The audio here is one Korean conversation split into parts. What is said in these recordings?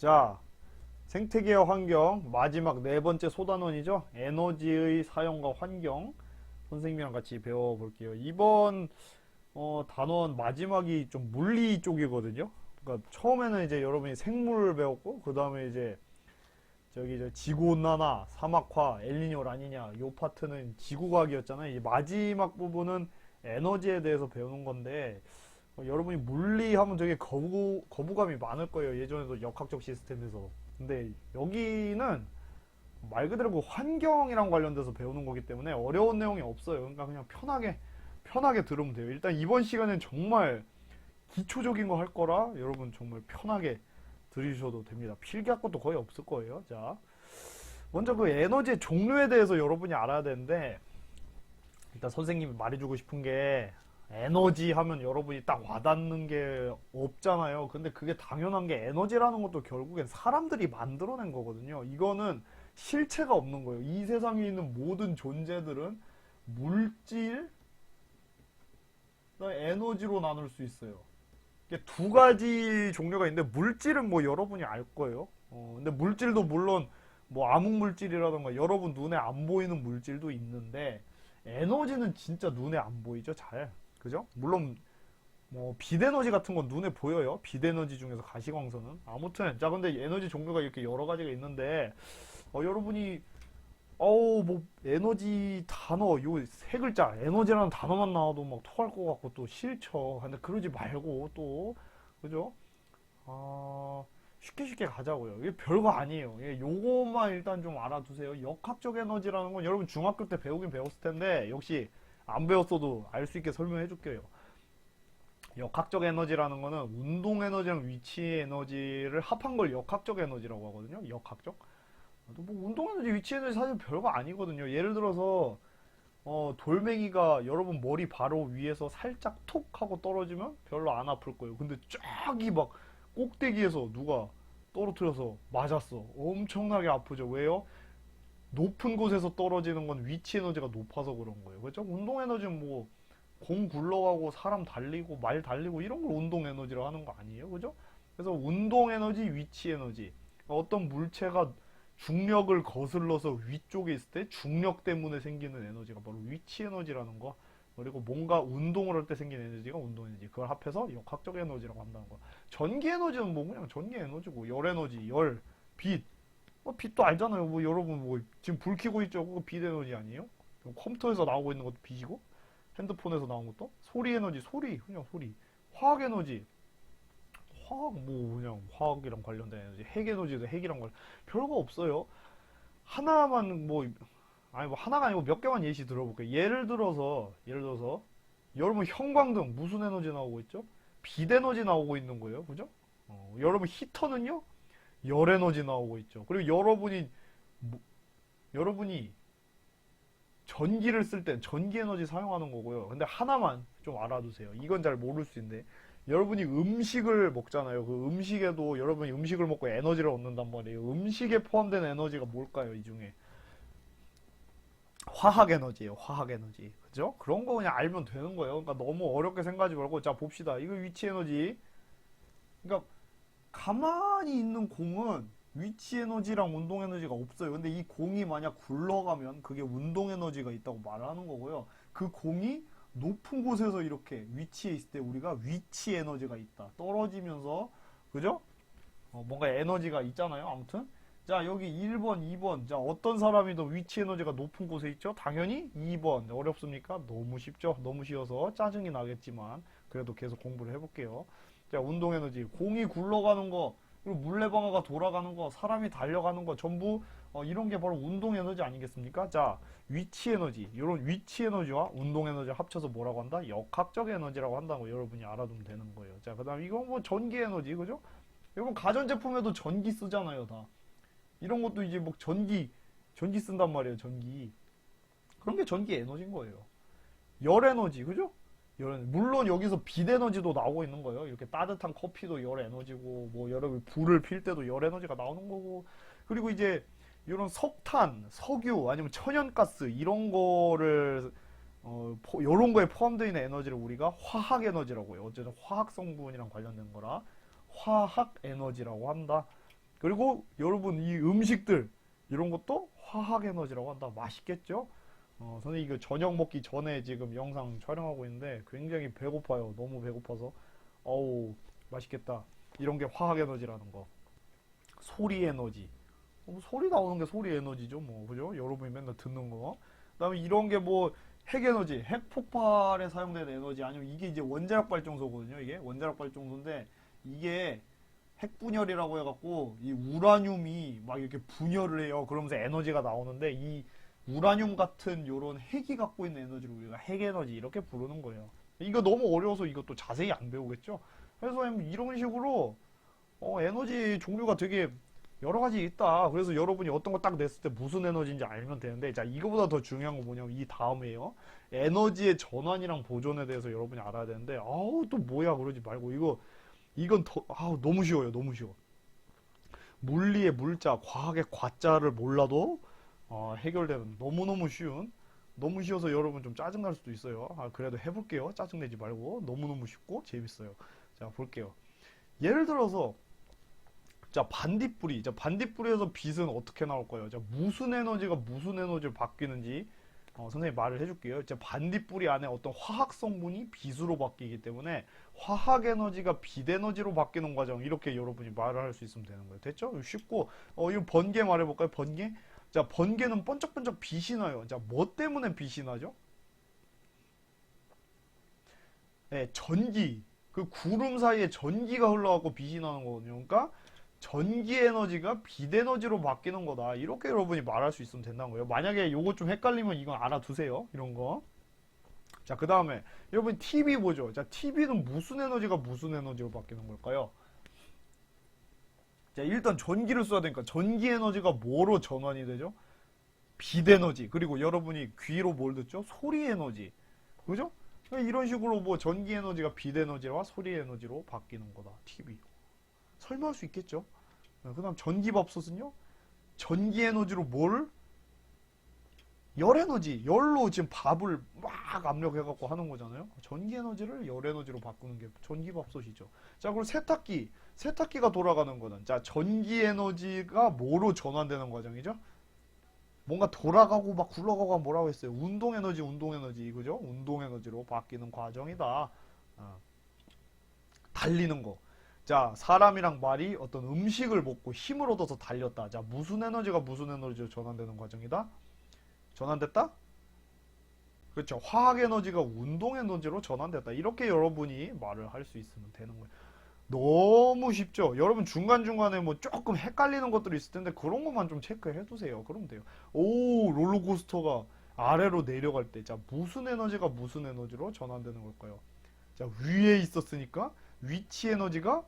자, 생태계와 환경 마지막 네 번째 소단원이죠. 에너지의 사용과 환경 선생님이랑 같이 배워볼게요. 이번 단원 마지막이 좀 물리 쪽이거든요. 그러니까 처음에는 이제 여러분이 생물 배웠고 그 다음에 이제 저기 저 지구온난화, 사막화, 엘니뇨, 라니냐 요 파트는 지구과학이었잖아요. 이 마지막 부분은 에너지에 대해서 배우는 건데 여러분이 물리 하면 되게 거부감이 많을 거예요. 예전에도 역학적 시스템에서. 근데 여기는 말 그대로 그 환경이랑 관련돼서 배우는 거기 때문에 어려운 내용이 없어요. 그러니까 그냥 편하게 들으면 돼요. 일단 이번 시간엔 정말 기초적인 거 할 거라 여러분 정말 편하게 들으셔도 됩니다. 필기할 것도 거의 없을 거예요. 자, 먼저 그 에너지의 종류에 대해서 여러분이 알아야 되는데 일단 선생님이 말해주고 싶은 게 에너지 하면 여러분이 딱 와닿는 게 없잖아요. 근데 그게 당연한 게 에너지라는 것도 결국엔 사람들이 만들어낸 거거든요. 이거는 실체가 없는 거예요. 이 세상에 있는 모든 존재들은 물질, 에너지로 나눌 수 있어요. 이게 두 가지 종류가 있는데 물질은 뭐 여러분이 알 거예요. 근데 물질도 물론 뭐 암흑 물질이라던가 여러분 눈에 안 보이는 물질도 있는데 에너지는 진짜 눈에 안 보이죠, 잘. 그죠? 물론 뭐 빛에너지 같은 건 눈에 보여요. 빛에너지 중에서 가시광선은. 아무튼 자 근데 에너지 종류가 이렇게 여러 가지가 있는데 여러분이 뭐 에너지 단어 요 세 글자 에너지라는 단어만 나와도 막 토할 것 같고 또 싫죠. 근데 그러지 말고 또 그죠? 아, 쉽게 가자고요. 이게 별거 아니에요. 예, 요것만 일단 좀 알아두세요. 역학적 에너지라는 건 여러분 중학교 때 배우긴 배웠을 텐데 역시 안 배웠어도 알 수 있게 설명해 줄게요. 역학적 에너지라는 거는 운동 에너지랑 위치 에너지를 합한 걸 역학적 에너지라고 하거든요. 역학적. 뭐 운동 에너지, 위치 에너지 사실 별거 아니거든요. 예를 들어서 돌멩이가 여러분 머리 바로 위에서 살짝 톡 하고 떨어지면 별로 안 아플 거예요. 근데 쫙이 막 꼭대기에서 누가 떨어뜨려서 맞았어. 엄청나게 아프죠. 왜요? 높은 곳에서 떨어지는 건 위치 에너지가 높아서 그런 거예요. 그렇죠? 운동 에너지는 뭐 공 굴러가고 사람 달리고 말 달리고 이런 걸 운동 에너지로 하는 거 아니에요? 그죠? 그래서 운동 에너지, 위치 에너지. 어떤 물체가 중력을 거슬러서 위쪽에 있을 때 중력 때문에 생기는 에너지가 바로 위치 에너지라는 거. 그리고 뭔가 운동을 할 때 생기는 에너지가 운동 에너지. 그걸 합해서 역학적 에너지라고 한다는 거. 전기 에너지는 뭐 그냥 전기 에너지고 열 에너지, 열, 빛. 빛도 알잖아요. 뭐 여러분 뭐 지금 불 켜고 있죠. 그거 빛 에너지 아니에요? 컴퓨터에서 나오고 있는 것도 빛이고 핸드폰에서 나온 것도 소리 에너지, 소리 그냥 소리. 화학 에너지, 화학 뭐 그냥 화학이랑 관련된 에너지. 핵 에너지도 핵이랑 관련 별거 없어요. 하나만 뭐 아니 뭐 하나가 아니고 몇 개만 예시 들어볼게요. 예를 들어서 여러분 형광등 무슨 에너지 나오고 있죠? 빛 에너지 나오고 있는 거예요. 그죠? 여러분 히터는요? 열 에너지 나오고 있죠. 그리고 뭐- 여러분이 전기를 쓸 땐 전기 에너지 사용하는 거고요. 근데 하나만 좀 알아두세요. 이건 잘 모를 수 있는데 여러분이 음식을 먹잖아요. 그 음식에도 여러분이 음식을 먹고 에너지를 얻는단 말이에요. 음식에 포함된 에너지가 뭘까요? 이 중에 화학 에너지예요. 화학 에너지. 그죠? 그런 거 그냥 알면 되는 거예요. 그러니까 너무 어렵게 생각하지 말고 자 봅시다. 이거 위치 에너지. 그러니까 가만히 있는 공은 위치 에너지랑 운동 에너지가 없어요. 근데 이 공이 만약 굴러가면 그게 운동 에너지가 있다고 말하는 거고요. 그 공이 높은 곳에서 이렇게 위치해 있을 때 우리가 위치 에너지가 있다. 떨어지면서 그죠? 뭔가 에너지가 있잖아요. 아무튼 자 여기 1번, 2번 자 어떤 사람이 더 위치 에너지가 높은 곳에 있죠? 당연히 2번. 어렵습니까? 너무 쉽죠? 너무 쉬워서 짜증이 나겠지만 그래도 계속 공부를 해볼게요. 자, 운동 에너지. 공이 굴러가는 거, 그리고 물레방아가 돌아가는 거, 사람이 달려가는 거, 전부 이런 게 바로 운동 에너지 아니겠습니까? 자, 위치 에너지. 이런 위치 에너지와 운동 에너지 합쳐서 뭐라고 한다? 역학적 에너지라고 한다고 여러분이 알아두면 되는 거예요. 자, 그다음 이건 뭐 전기 에너지, 그죠? 여러분 가전제품에도 전기 쓰잖아요, 다. 이런 것도 이제 뭐 전기 쓴단 말이에요, 전기. 그런 게 전기 에너지인 거예요. 열 에너지, 그죠? 물론 여기서 빛 에너지도 나오고 있는 거예요. 이렇게 따뜻한 커피도 열 에너지고, 뭐 여러분 불을 필 때도 열 에너지가 나오는 거고, 그리고 이제 이런 석탄, 석유 아니면 천연가스 이런 거를 이런 거에 포함되어 있는 에너지를 우리가 화학 에너지라고 해요. 어쨌든 화학 성분이랑 관련된 거라 화학 에너지라고 한다. 그리고 여러분 이 음식들 이런 것도 화학 에너지라고 한다. 맛있겠죠? 선생님 이거 저녁 먹기 전에 지금 영상 촬영하고 있는데 굉장히 배고파요. 너무 배고파서 어우 맛있겠다. 이런 게 화학 에너지라는 거. 소리 에너지. 소리 나오는 게 소리 에너지죠. 뭐 그죠? 여러분이 맨날 듣는 거. 그다음에 이런 게 뭐 핵 에너지, 핵 폭발에 사용되는 에너지 아니면 이게 이제 원자력 발전소거든요. 이게 원자력 발전소인데 이게 핵 분열이라고 해갖고 이 우라늄이 막 이렇게 분열을 해요. 그러면서 에너지가 나오는데 이 우라늄 같은 요런 핵이 갖고 있는 에너지를 우리가 핵 에너지 이렇게 부르는 거예요. 이거 너무 어려워서 이것도 자세히 안 배우겠죠. 그래서 이런 식으로 에너지 종류가 되게 여러 가지 있다. 그래서 여러분이 어떤 거 딱 냈을 때 무슨 에너지인지 알면 되는데, 자, 이거보다 더 중요한 건 뭐냐면 이 다음에요. 에너지의 전환이랑 보존에 대해서 여러분이 알아야 되는데, 아우, 또 뭐야, 그러지 말고. 이건 더, 아우, 너무 쉬워요. 너무 쉬워. 물리의 물자, 과학의 과자를 몰라도, 해결되는 너무너무 쉬운, 너무 쉬워서 여러분 좀 짜증날 수도 있어요. 그래도 해볼게요. 짜증내지 말고. 너무너무 쉽고 재밌어요. 자, 볼게요. 예를 들어서, 자, 반딧불이. 자, 반딧불에서 빛은 어떻게 나올 거예요? 자, 무슨 에너지가 무슨 에너지로 바뀌는지, 선생님이 말을 해줄게요. 자, 반딧불이 안에 어떤 화학 성분이 빛으로 바뀌기 때문에 화학 에너지가 빛 에너지로 바뀌는 과정, 이렇게 여러분이 말을 할 수 있으면 되는 거예요. 됐죠? 쉽고, 이거 번개 말해볼까요? 번개? 자, 번개는 번쩍번쩍 빛이 나요. 자, 뭐 때문에 빛이 나죠? 네, 전기. 그 구름 사이에 전기가 흘러가고 빛이 나는 거거든요. 그러니까, 전기 에너지가 빛 에너지로 바뀌는 거다. 이렇게 여러분이 말할 수 있으면 된다는 거예요. 만약에 요거 좀 헷갈리면 이건 알아두세요. 이런 거. 자, 그 다음에 여러분 TV 보죠. 자, TV는 무슨 에너지가 무슨 에너지로 바뀌는 걸까요? 자, 일단 전기를 써야 되니까 전기 에너지가 뭐로 전환이 되죠? 빛 에너지. 그리고 여러분이 귀로 뭘 듣죠? 소리 에너지. 그죠? 이런 식으로 뭐 전기 에너지가 빛 에너지와 소리 에너지로 바뀌는 거다. TV. 설명할 수 있겠죠? 그 다음 전기밥솥은요? 전기 에너지로 뭘? 열 에너지, 열로 지금 밥을 막 압력해갖고 하는 거잖아요. 전기 에너지를 열 에너지로 바꾸는 게 전기밥솥이죠. 자, 그리고 세탁기. 세탁기가 돌아가는 거는, 자, 전기 에너지가 뭐로 전환되는 과정이죠? 뭔가 돌아가고 막 굴러가고 뭐라고 했어요? 운동 에너지, 그죠? 운동 에너지로 바뀌는 과정이다. 달리는 거. 자, 사람이랑 말이 어떤 음식을 먹고 힘을 얻어서 달렸다. 자, 무슨 에너지가 무슨 에너지로 전환되는 과정이다? 전환됐다? 그렇죠. 화학 에너지가 운동 에너지로 전환됐다. 이렇게 여러분이 말을 할 수 있으면 되는 거예요. 너무 쉽죠? 여러분 중간중간에 뭐 조금 헷갈리는 것들이 있을 텐데 그런 것만 좀 체크해 두세요. 그러면 돼요. 오, 롤러코스터가 아래로 내려갈 때, 자, 무슨 에너지가 무슨 에너지로 전환되는 걸까요? 자, 위에 있었으니까 위치 에너지가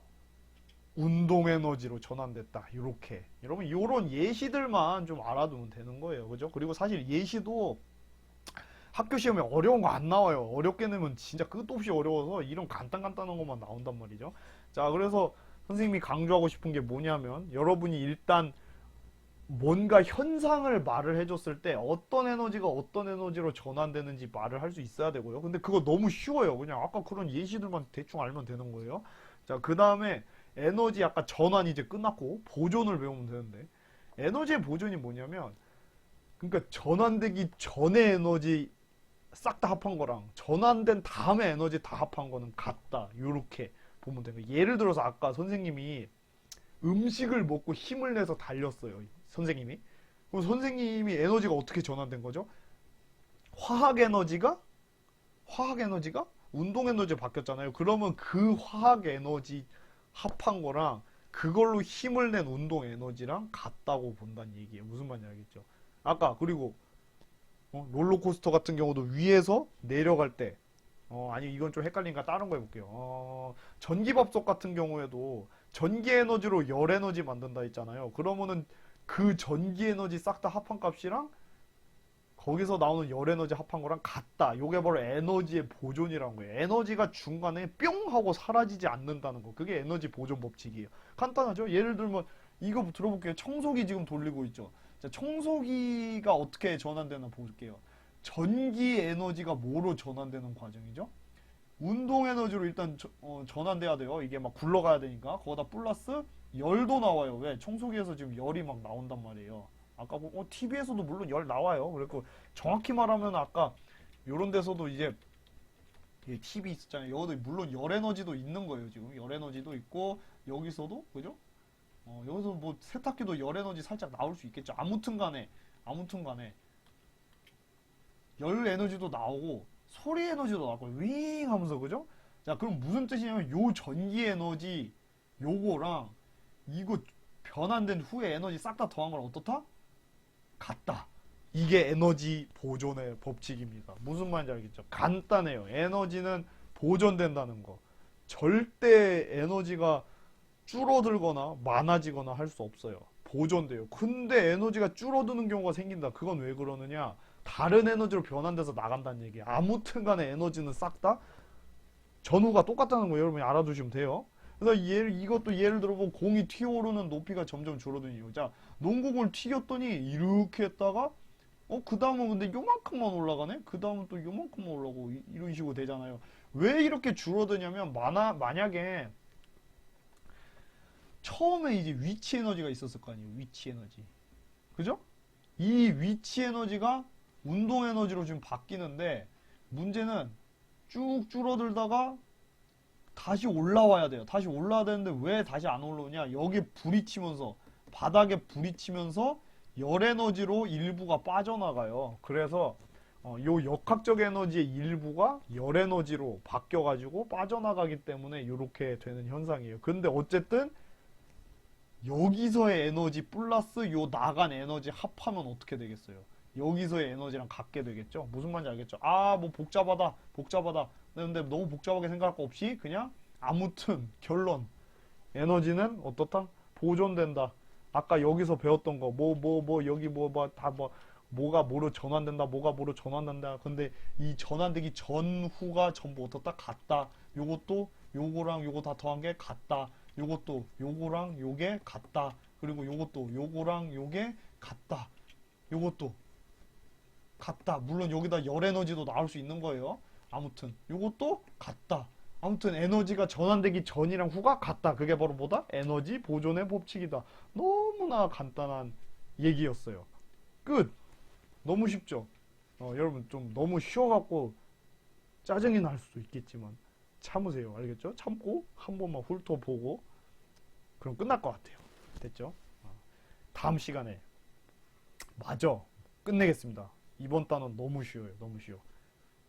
운동 에너지로 전환됐다. 이렇게 여러분 요런 예시들만 좀 알아두면 되는 거예요. 그죠? 그리고 사실 예시도 학교 시험에 어려운 거 안 나와요. 어렵게 내면 진짜 끝도 없이 어려워서 이런 간단한 것만 나온단 말이죠. 자, 그래서 선생님이 강조하고 싶은 게 뭐냐면 여러분이 일단 뭔가 현상을 말을 해줬을 때 어떤 에너지가 어떤 에너지로 전환되는지 말을 할 수 있어야 되고요. 근데 그거 너무 쉬워요. 그냥 아까 그런 예시들만 대충 알면 되는 거예요. 자, 그 다음에 에너지 아까 전환이 이제 끝났고 보존을 배우면 되는데, 에너지의 보존이 뭐냐면, 그러니까 전환되기 전에 에너지 싹 다 합한 거랑 전환된 다음에 에너지 다 합한 거는 같다. 요렇게 보면 되는 거예요. 예를 들어서 아까 선생님이 음식을 먹고 힘을 내서 달렸어요. 선생님이. 그럼 선생님이 에너지가 어떻게 전환된 거죠? 화학 에너지가 운동 에너지로 바뀌었잖아요. 그러면 그 화학 에너지 합한 거랑 그걸로 힘을 낸 운동 에너지랑 같다고 본다는 얘기예요. 무슨 말인지 알겠죠? 아까 그리고 롤러코스터 같은 경우도 위에서 내려갈 때, 아니 이건 좀 헷갈리니까 다른 거 해볼게요. 전기밥솥 같은 경우에도 전기 에너지로 열 에너지 만든다 했잖아요. 그러면은 그 전기 에너지 싹 다 합한 값이랑 거기서 나오는 열 에너지 합한 거랑 같다. 요게 바로 에너지의 보존이라는 거예요. 에너지가 중간에 뿅 하고 사라지지 않는다는 거. 그게 에너지 보존 법칙이에요. 간단하죠? 예를 들면 이거 들어볼게요. 청소기 지금 돌리고 있죠. 자, 청소기가 어떻게 전환되나 볼게요. 전기 에너지가 뭐로 전환되는 과정이죠? 운동 에너지로 일단 전환돼야 돼요. 이게 막 굴러가야 되니까. 거기다 플러스 열도 나와요. 왜? 청소기에서 지금 열이 막 나온단 말이에요. 아까 TV에서도 물론 열 나와요. 그리고 정확히 말하면 아까 요런 데서도 이제 TV 있었잖아요. 여기도 물론 열 에너지도 있는 거예요. 지금 열 에너지도 있고 여기서도 그죠? 여기서 뭐 세탁기도 열 에너지 살짝 나올 수 있겠죠. 아무튼 간에 열 에너지도 나오고 소리 에너지도 나오고 윙 하면서 그죠? 자, 그럼 무슨 뜻이냐면 요 전기 에너지 요거랑 이거 변환된 후에 에너지 싹 다 더한 걸 어떻다? 같다. 이게 에너지 보존의 법칙입니다. 무슨 말인지 알겠죠? 간단해요. 에너지는 보존된다는 거. 절대 에너지가 줄어들거나 많아지거나 할 수 없어요. 보존돼요. 근데 에너지가 줄어드는 경우가 생긴다. 그건 왜 그러느냐? 다른 에너지로 변환돼서 나간다는 얘기예요. 아무튼 간에 에너지는 싹 다 전후가 똑같다는 거 여러분이 알아두시면 돼요. 그래서 이것도 예를 들어보면 공이 튀어오르는 높이가 점점 줄어드는 이유. 자, 농구공을 튀겼더니 이렇게 했다가 그 다음은 근데 요만큼만 올라가네? 그 다음은 또 요만큼만 올라가고 이런 식으로 되잖아요. 왜 이렇게 줄어드냐면 만약에 처음에 이제 위치 에너지가 있었을 거 아니에요. 위치 에너지. 그죠? 이 위치 에너지가 운동 에너지로 지금 바뀌는데 문제는 쭉 줄어들다가 다시 올라와야 돼요. 다시 올라와야 되는데 왜 다시 안 올라오냐? 여기 부딪히면서 바닥에 부딪히면서 열 에너지로 일부가 빠져나가요. 그래서 요 역학적 에너지의 일부가 열 에너지로 바뀌어가지고 빠져나가기 때문에 이렇게 되는 현상이에요. 근데 어쨌든 여기서의 에너지 플러스 요 나간 에너지 합하면 어떻게 되겠어요? 여기서의 에너지랑 같게 되겠죠? 무슨 말인지 알겠죠? 뭐 복잡하다. 근데 너무 복잡하게 생각할 거 없이 그냥 아무튼 결론. 에너지는 어떻다? 보존된다. 아까 여기서 배웠던 거, 여기 뭐가 뭐로 전환된다, 뭐가 뭐로 전환된다. 근데 이 전환되기 전후가 전부 어떻다? 같다. 요것도 요거랑 요거 다 더한 게 같다. 요것도 요거랑 요게 같다. 그리고 요것도 요거랑 요게 같다. 요것도 같다. 물론 여기다 열 에너지도 나올 수 있는 거예요. 아무튼 요것도 같다. 아무튼 에너지가 전환되기 전이랑 후가 같다. 그게 바로 뭐다? 에너지 보존의 법칙이다. 너무나 간단한 얘기였어요. 끝. 너무 쉽죠? 여러분 좀 너무 쉬워갖고 짜증이 날 수도 있겠지만 참으세요. 알겠죠? 참고 한 번만 훑어보고 그럼 끝날 것 같아요. 됐죠? 다음 시간에 마저 끝내겠습니다. 이번 단원 너무 쉬워요. 너무 쉬워.